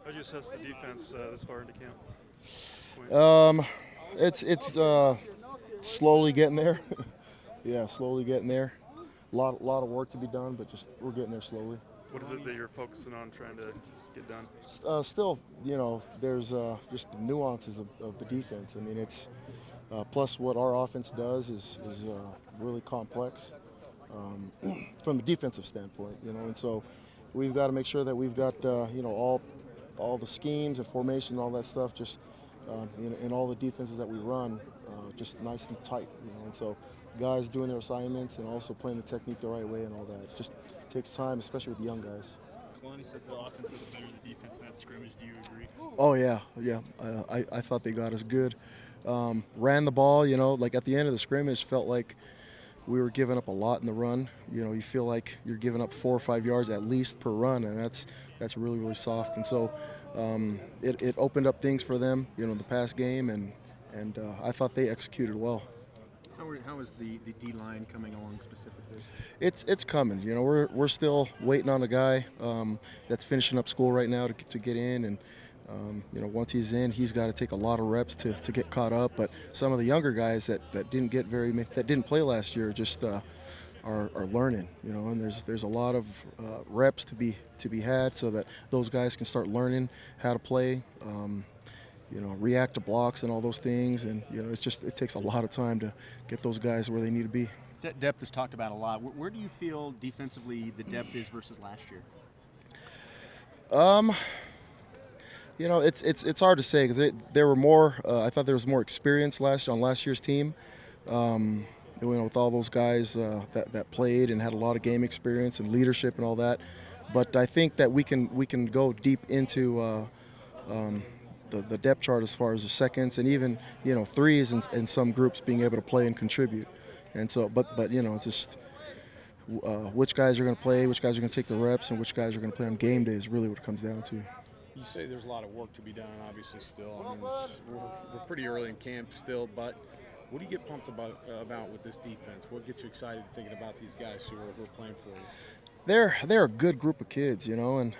How'd you assess the defense this far into camp? It's slowly getting there. Yeah, slowly getting there. Lot of work to be done, but just we're getting there slowly. What is it that you're focusing on trying to get done? Still, there's just the nuances of the defense. I mean, it's plus what our offense does is really complex from a defensive standpoint. And so we've got to make sure that we've got all the schemes and formation and all that stuff just in all the defenses that we run just nice and tight. And so guys doing their assignments and also playing the technique the right way and all that. It just takes time, especially with the young guys. Kalani said the offense was better than the defense in that scrimmage. Do you agree? Oh yeah. I thought they got us good. Ran the ball, like at the end of the scrimmage, felt like we were giving up a lot in the run. You feel like you're giving up 4 or 5 yards at least per run, and that's really, really soft. And so it opened up things for them, in the past game, and I thought they executed well. How is the D-line coming along specifically? It's coming. We're still waiting on a guy that's finishing up school right now to get in, and once he's in, he's got to take a lot of reps to get caught up. But some of the younger guys that didn't get that didn't play last year just are learning. And there's a lot of reps to be had so that those guys can start learning how to play. React to blocks and all those things, and it takes a lot of time to get those guys where they need to be. Depth is talked about a lot. Where do you feel defensively the depth is versus last year? It's hard to say because there were more. I thought there was more experience on last year's team. With all those guys that played and had a lot of game experience and leadership and all that. But I think that we can go deep into the depth chart as far as the seconds and even threes and some groups being able to play and contribute. And so, but it's just which guys are going to play, which guys are going to take the reps, and which guys are going to play on game day is really what it comes down to. You say there's a lot of work to be done, obviously, still. I mean, we're pretty early in camp still, but what do you get pumped about with this defense? What gets you excited thinking about these guys who are playing for you? They're a good group of kids, and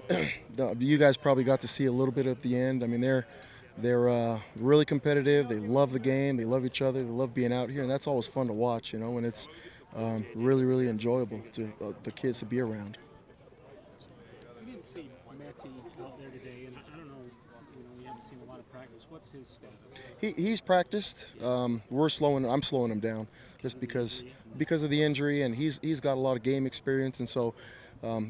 you guys probably got to see a little bit at the end. I mean, they're really competitive. They love the game. They love each other. They love being out here, and that's always fun to watch, and it's really, really enjoyable to the kids to be around. We didn't see Matty out there today, and I don't know, we haven't seen a lot of practice. What's his status? He's practiced. I'm slowing him down just because of the injury, and he's got a lot of game experience, and so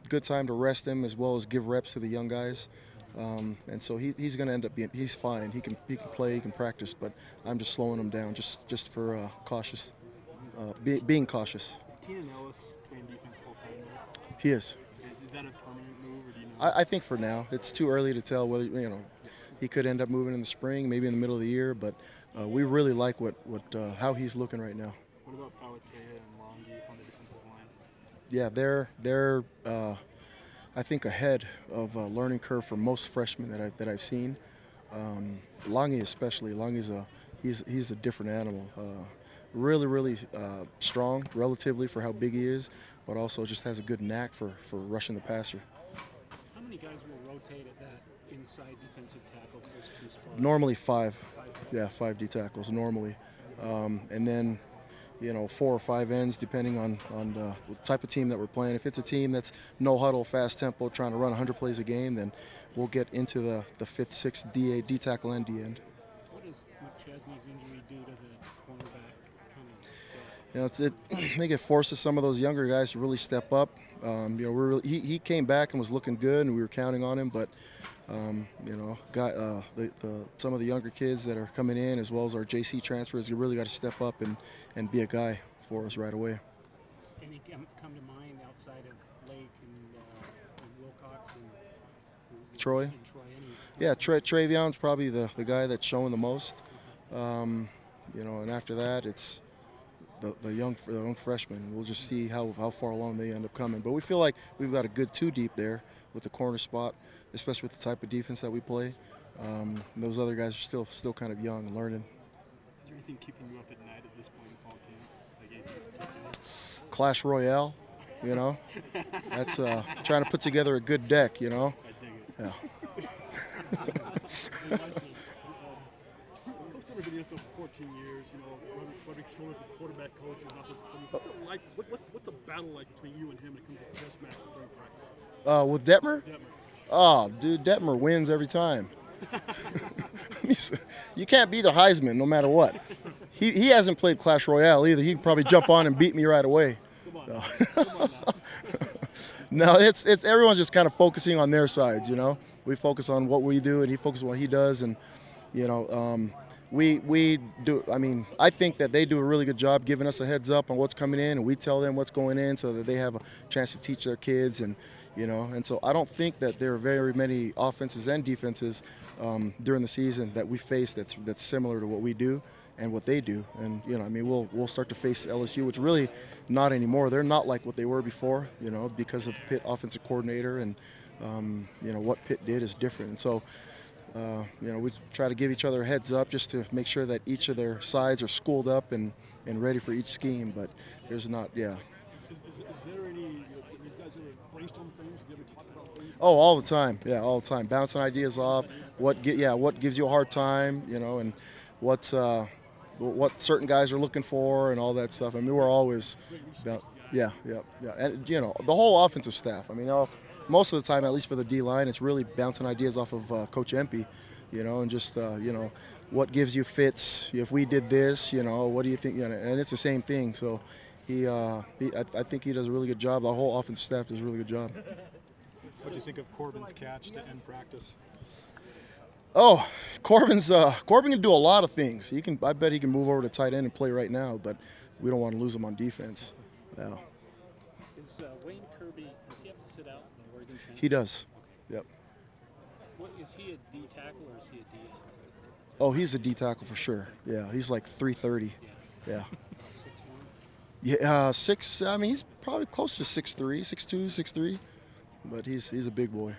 good time to rest him as well as give reps to the young guys. And so he's going to end up he's fine. He can play, he can practice, but I'm just slowing him down just for being cautious. Is Keenan Ellis playing defense full time now? He is. Is that a permanent move, or do you know? I think for now it's too early to tell whether he could end up moving in the spring, maybe in the middle of the year, but we really like how he's looking right now. What about Palatea and Longy on the defensive line? Yeah, they're I think ahead of a learning curve for most freshmen that I've seen. Longy especially. Longy's he's a different animal. Really strong relatively for how big he is, but also just has a good knack for rushing the passer. How many guys will rotate at that inside defensive tackle for those two spots? Normally 5. Yeah, 5 D tackles normally, and then 4 or 5 ends depending on the type of team that we're playing. If it's a team that's no huddle, fast tempo, trying to run 100 plays a game, then we'll get into the 5th, 6th D tackle and D end. What does McChesney's injury do to the cornerback I think it forces some of those younger guys to really step up. He came back and was looking good, and we were counting on him. But some of the younger kids that are coming in, as well as our JC transfers, you really got to step up and be a guy for us right away. Any come to mind outside of Lake and Wilcox and Troy? Yeah, Trayvion's probably the guy that's showing the most. And after that, it's the young freshmen. We'll just see how far along they end up coming. But we feel like we've got a good 2 deep there with the corner spot, especially with the type of defense that we play. Those other guys are still kind of young and learning. Is there anything keeping you up at night at this point in fall camp? Clash Royale, That's trying to put together a good deck, I dig it. Yeah. 14 years, you know, rubbing shoulders with quarterback coaches. What's it like? What's the battle like between you and him when it comes to chess matches during practices? With Detmer? Detmer. Oh, dude, Detmer wins every time. You can't beat the Heisman no matter what. He hasn't played Clash Royale either. He'd probably jump on and beat me right away. Come on, No. Come on now. No, it's everyone's just kind of focusing on their sides, you know. We focus on what we do, and he focuses on what he does, and you know, we do. I mean, I think that they do a really good job giving us a heads up on what's coming in, and we tell them what's going in, so that they have a chance to teach their kids, and you know. And so I don't think that there are very many offenses and defenses during the season that we face that's similar to what we do and what they do. And you know, I mean, we'll start to face LSU, which really not anymore. They're not like what they were before, you know, because of the Pitt offensive coordinator, and you know, what Pitt did is different. And so you know, we try to give each other a heads up just to make sure that each of their sides are schooled up and ready for each scheme. But there's not, yeah. Is there any? You guys ever brainstorm things? You ever talk about things? Oh, all the time. Yeah, all the time. Bouncing ideas off. What gives you a hard time, you know, and what certain guys are looking for and all that stuff. I mean, we're always about, yeah. And, you know, the whole offensive staff. I mean, most of the time, at least for the D-line, it's really bouncing ideas off of Coach Empey, you know, and just, you know, what gives you fits. If we did this, you know, what do you think? You know, and it's the same thing. So I think he does a really good job. The whole offensive staff does a really good job. What do you think of Corbin's catch to end practice? Oh, Corbin can do a lot of things. I bet he can move over to tight end and play right now, but we don't want to lose him on defense. Yeah. Is Wayne Kirby, does he have to sit out in the Oregon Championship? He does. Yep. What, is he a D tackle or is he a D end? Oh, he's a D tackle for sure. Yeah, he's like 330. Yeah. 6'1"? Yeah, I mean, he's probably close to 6'3", 6'2", 6'3", but he's a big boy.